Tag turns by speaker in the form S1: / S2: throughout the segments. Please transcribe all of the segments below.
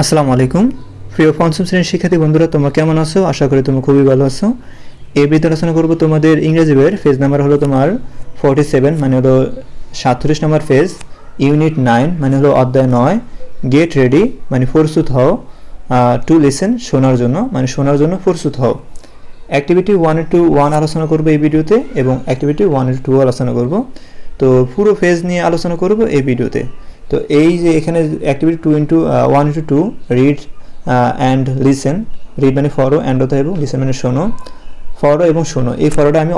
S1: আসসালামু আলাইকুম প্রিয় পঞ্চম শ্রেণীর শিক্ষার্থী বন্ধুরা, তোমরা কেমন আছো? আশা করি তোমরা খুবই ভালো আছো। এই ভিডিওতে আলোচনা করবো তোমাদের ইংরেজি বইয়ের পেজ নাম্বার হলো তোমার 47, মানে হলো 47 নম্বর পেজ, ইউনিট 9 মানে হলো অধ্যায় 9, গেট রেডি মানে প্রস্তুত হও, টু লিসেন শোনার জন্য, মানে শোনার জন্য প্রস্তুত হও। অ্যাক্টিভিটি 1-1 আলোচনা করবো এই ভিডিওতে এবং অ্যাক্টিভিটি 1-2 আলোচনা করব। তো পুরো পেজ নিয়ে আলোচনা করব এই ভিডিওতে। তো এই যে এখানে activity 1-2 read and listen, read মানে ফলো, অ্যান্ড হতে এবং লিসেন মানে শোনো, ফলো এবং শোনো, এই ফলোটা আমি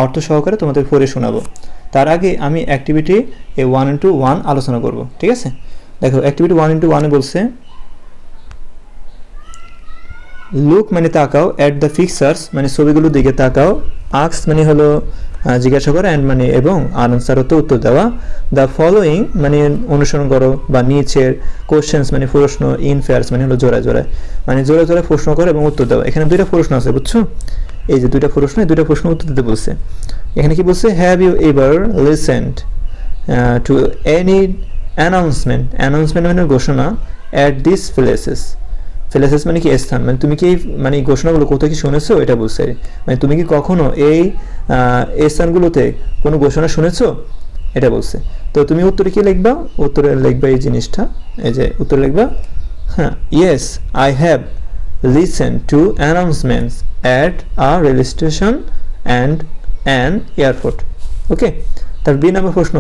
S1: অর্থ সহকারে তোমাদের পড়ে শোনাবো। তার আগে আমি অ্যাক্টিভিটি 1-1 আলোচনা করব, ঠিক আছে? দেখো অ্যাক্টিভিটি 1-1 বলছে লুক মানে তাকাও, অ্যাট দ্য পিকচার্স মানে ছবিগুলোর দিকে তাকাও, আক্স মানে হলো জিজ্ঞাসা করা, অ্যান্ড মানে এবং, আনসার হতে উত্তর দেওয়া, দ্য ফলোয়িং মানে অনুসরণ করো বা নিচের, কোশ্চেন্স মানে প্রশ্ন, ইনফেয়ার্স মানে হলো জোড়ায় জোড়ায়, মানে জোড়ায় জোড়ায় প্রশ্ন করো এবং উত্তর দেওয়া। এখানে দুইটা প্রশ্ন আছে, বুঝছো? এই যে দুইটা প্রশ্ন উত্তর দিতে বলছে। এখানে কি বলছে? Have you ever listened to any announcement মানে ঘোষণা, অ্যাট দিস প্লেসেস মানে কি স্থান, মানে তুমি কি মানে এই ঘোষণাগুলো কোথায় কি শুনেছো এটা বলছে। মানে তুমি কি কখনো এই স্থানগুলোতে কোনো ঘোষণা শুনেছো এটা বলছে। তো তুমি উত্তরে কি লিখবা? উত্তরে লিখবা এই জিনিসটা, এই যে উত্তরে লিখবা, হ্যাঁ, yes I have listen to announcements at a rail station and an airport. Okay, তার বি নম্বর প্রশ্ন,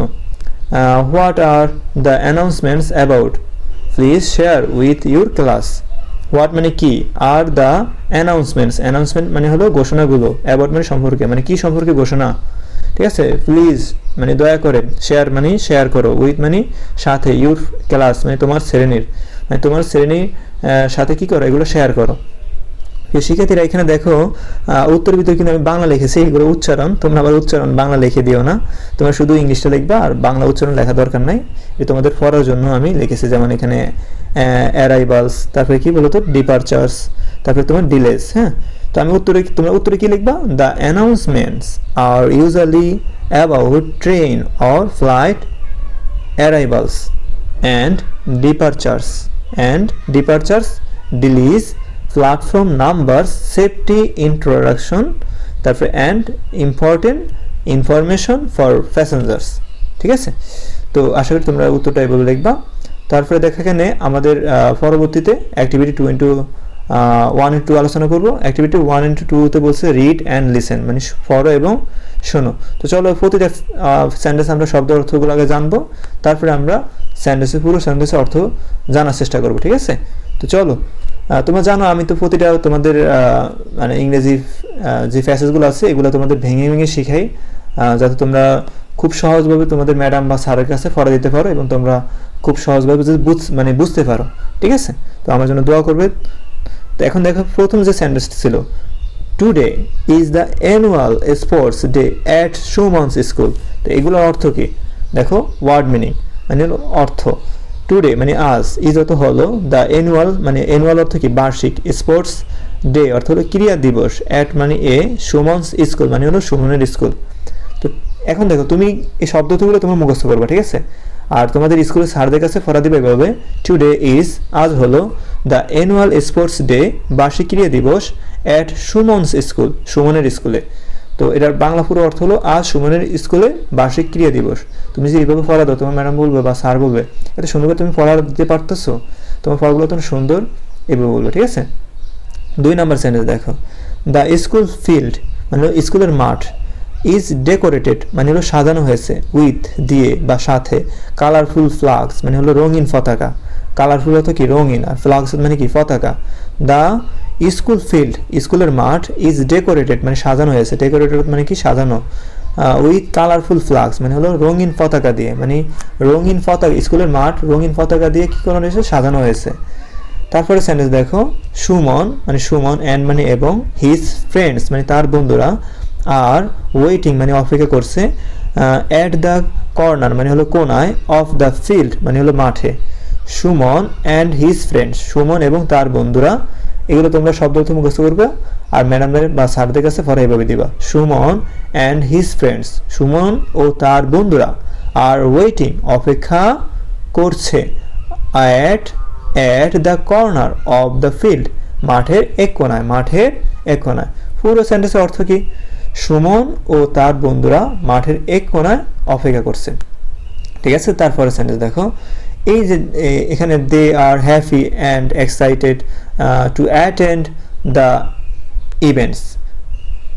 S1: what are the announcements about, please share with your class. What মানে কি, আর দ্য অ্যানাউন্সমেন্ট মানে হলো ঘোষণাগুলো, অ্যাবাউট মানে সম্পর্কে, মানে কি সম্পর্কে ঘোষণা, ঠিক আছে? প্লিজ মানে দয়া করে, শেয়ার মানে শেয়ার করো, উইথ মানে সাথে, ইউর ক্লাস মানে তোমার শ্রেণীর, মানে তোমার শ্রেণীর সাথে কি করো, এগুলো শেয়ার করো। শিক্ষার্থীরা এখানে দেখো উত্তর ভিতরে কিন্তু আমি বাংলা লিখেছি, এগুলো উচ্চারণ, তোমরা আবার উচ্চারণ বাংলা লিখে দিও না, তোমরা শুধু ইংলিশটা লিখবা, আর বাংলা উচ্চারণ লেখা দরকার নাই, এটা তোমাদের পড়ার জন্য আমি লিখেছি। যেমন এখানে অ্যারাইভালস, তারপরে কি বলতো ডিপারচার্স, তারপরে তোমার ডিলেস। হ্যাঁ, তো আমি তোমরা উত্তরে কি লিখবা? The announcements are usually about train or flight arrivals and departures, delays, platform number, safety introduction, তারপরে and important information for passengers. ঠিক আছে, তো আশা করি তোমরা উত্তরটা এভাবে লিখবা। তারপরে দেখা এখানে আমাদের পরবর্তীতে অ্যাক্টিভিটি 1-2 আলোচনা করব। অ্যাক্টিভিটি 1-2তে বলছে রিড অ্যান্ড লিসেন মানে পড়ো এবং শোনো। তো চলো প্রতিটা সেন্টেন্স আমরা শব্দ অর্থগুলো আগে জানবো, তারপরে আমরা পুরো সেন্টেন্সের অর্থ জানার চেষ্টা করবো। ঠিক আছে, তো চলো। তোমরা জানো আমি তো প্রতিটা তোমাদের মানে ইংরেজি যে প্যাসেজগুলো আছে এগুলো তোমাদের ভেঙে ভেঙে শিখাই, যাতে তোমরা খুব সহজভাবে তোমাদের ম্যাডাম বা স্যারের কাছে পড়া দিতে পারো এবং তোমরা খুব সহজভাবে মানে বুঝতে পারো। ঠিক আছে, তো আমার জন্য দোয়া করবে। তো এখন দেখো প্রথম যে সেন্টেন্সটা ছিল, today is the annual sports day at সুমনস school. তো এগুলোর অর্থ কি দেখো, ওয়ার্ড মিনিং মানে হলো অর্থ। টুডে মানে আজ, ইজ অর্থ হলো, দ্য অ্যানুয়াল মানে অ্যানুয়াল অর্থ কি বার্ষিক, স্পোর্টস ডে অর্থ হলো ক্রীড়া দিবস, অ্যাট মানে সুমনস স্কুল মানে হলো সুমনের স্কুল। তো এখন দেখো তুমি এই শব্দগুলো তোমার মুখস্থ করবে, ঠিক আছে? আর তোমাদের স্কুলের স্যারদের কাছে পড়া দিবে এভাবে, টুডে ইজ আজ হলো, দ্য অ্যানুয়াল স্পোর্টস ডে বার্ষিক ক্রীড়া দিবস, অ্যাট সুমনস স্কুল সুমনের স্কুলে। তো এটার বাংলা পুরো অর্থ হলো আজ সুমনের স্কুলে বার্ষিক ক্রীড়া দিবস। তুমি যে এইভাবে পড়া দাও তোমার ম্যাডাম বলবে বা স্যার বলবে, এত সুন্দর করে তুমি পড়া দিতে পারতেছো, তোমার পড়াগুলো তোমার সুন্দর, এভাবে বলবে। ঠিক আছে, 2 নম্বর সেন্টেন্স দেখো, দ্য স্কুল ফিল্ড মানে হলো স্কুলের মাঠ, ইজ ডেকোরেটেড মানে হলো সাজানো হয়েছে, উইথ দিয়ে বা সাথে, কালারফুল ফ্লাগস মানে হলো রঙিন পতাকা, কালারফুল অর্থ কি রঙিন, আর ফ্লাগস মানে কি পতাকা। দ্য স্কুল ফিল্ড স্কুলের মাঠ, ইজ ডেকোরেটেড মানে সাজানো হয়েছে, ডেকোরেটেড মানে কি সাজানো, উইথ কালারফুল ফ্লাগস মানে হলো রঙিন পতাকা দিয়ে, মানে রঙিন পতাকা, স্কুলের মাঠ রঙিন পতাকা দিয়ে কি করা হয়েছে, সাজানো হয়েছে। তারপরে সেন্টেন্স দেখো, সুমন মানে সুমন, অ্যান্ড মানে এবং, হিজ ফ্রেন্ডস মানে তার বন্ধুরা, আর ওয়েটিং মানে অপেক্ষা করছে, অ্যাট দ্য কর্নার মানে হলো কোনায়, অফ দ্য ফিল্ড মানে হলো মাঠে। Suman and his friends, Suman এবং তার বন্ধুরা, এগুলো তোমরা শব্দ অর্থ মুখস্থ করবে আর ম্যাডামদের বা স্যারদের কাছে পরে এভাবে দিবা, Suman and his friends Suman ও তার বন্ধুরা, আর ওয়েটিং অপেক্ষা করছে, at at the corner of the field, মাঠের এক কোণায়, মাঠের এক কোণায়। পুরো সেন্টেন্সের অর্থ কি? সুমন ও তার বন্ধুরা মাঠের এক কোণায় অপেক্ষা করছে। ঠিক আছে, তারপরে সেন্টেন্স দেখো, এই যে এখানে they are happy and excited to attend the events.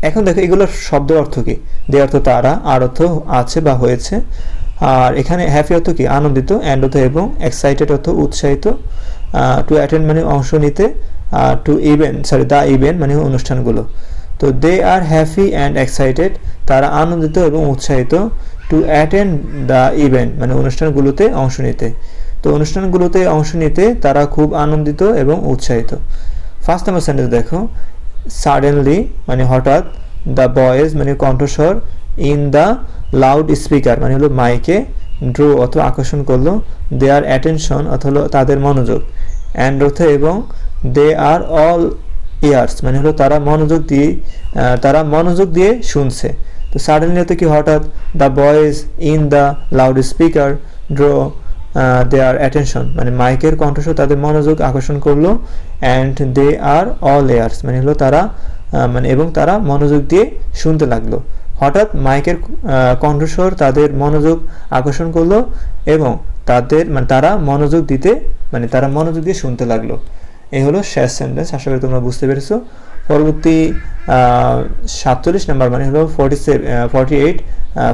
S1: এখন দেখো এগুলোর শব্দের অর্থ কি? দে অর্থ তারা, আর অর্থ আছে বা হয়েছে, আর এখানে হ্যাপি অর্থ কি? আনন্দিত, অ্যান্ড অর্থ এবং, এক্সাইটেড অর্থ উৎসাহিত, টু অ্যাটেন্ড মানে অংশ নিতে, টু ইভেন্ট দ্য ইভেন্ট মানে অনুষ্ঠানগুলো। তো দে আর হ্যাপি অ্যান্ড এক্সাইটেড, তারা আনন্দিত এবং উৎসাহিত, টু অ্যাটেন্ড দ্য ইভেন্ট মানে অনুষ্ঠানগুলোতে অংশ নিতে। তো অনুষ্ঠানগুলোতে অংশ নিতে তারা খুব আনন্দিত এবং উৎসাহিত। ফার্স্ট নাম্বার সেন্টেন্স দেখো, সাডেনলি মানে হঠাৎ, দ্য বয়েজ মানে কণ্ঠস্বর, ইন দ্য লাউড স্পিকার মানে হলো মাইকে, ড্র অথবা আকর্ষণ করলো, দেয়ার অ্যাটেনশন অথবা তাদের মনোযোগ, অ্যান্ড অর্থ এবং, দে আর অল ইয়ার্স মানে হলো তারা মনোযোগ দিয়ে শুনছে। তো সাডেনলি হতে কি? হঠাৎ, the boys in the loud speaker draw their attention মানে মাইকের কণ্ঠস্বর তাদের মনোযোগ আকর্ষণ করলো, and they are all ears মানে হলো তারা মানে এবং তারা মনোযোগ দিয়ে শুনতে লাগলো। হঠাৎ মাইকের কণ্ঠস্বর তাদের মনোযোগ আকর্ষণ করলো এবং তারা মনোযোগ দিয়ে শুনতে লাগলো। এই হলো শেষ সেন্টেন্স। আশা করি তোমরা বুঝতে পেরেছো। পরবর্তী 47 নাম্বার মানে হলো 48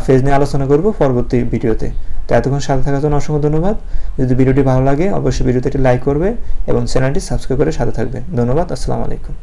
S1: ফেজ নিয়ে আলোচনা করব পরবর্তী ভিডিওতে। তো এতক্ষণ সাথে থাকার জন্য অসংখ্য ধন্যবাদ। যদি ভিডিওটি ভালো লাগে অবশ্যই ভিডিওতে একটি লাইক করবে এবং চ্যানেলটি সাবস্ক্রাইব করে সাথে থাকবে। ধন্যবাদ। আসসালামু আলাইকুম।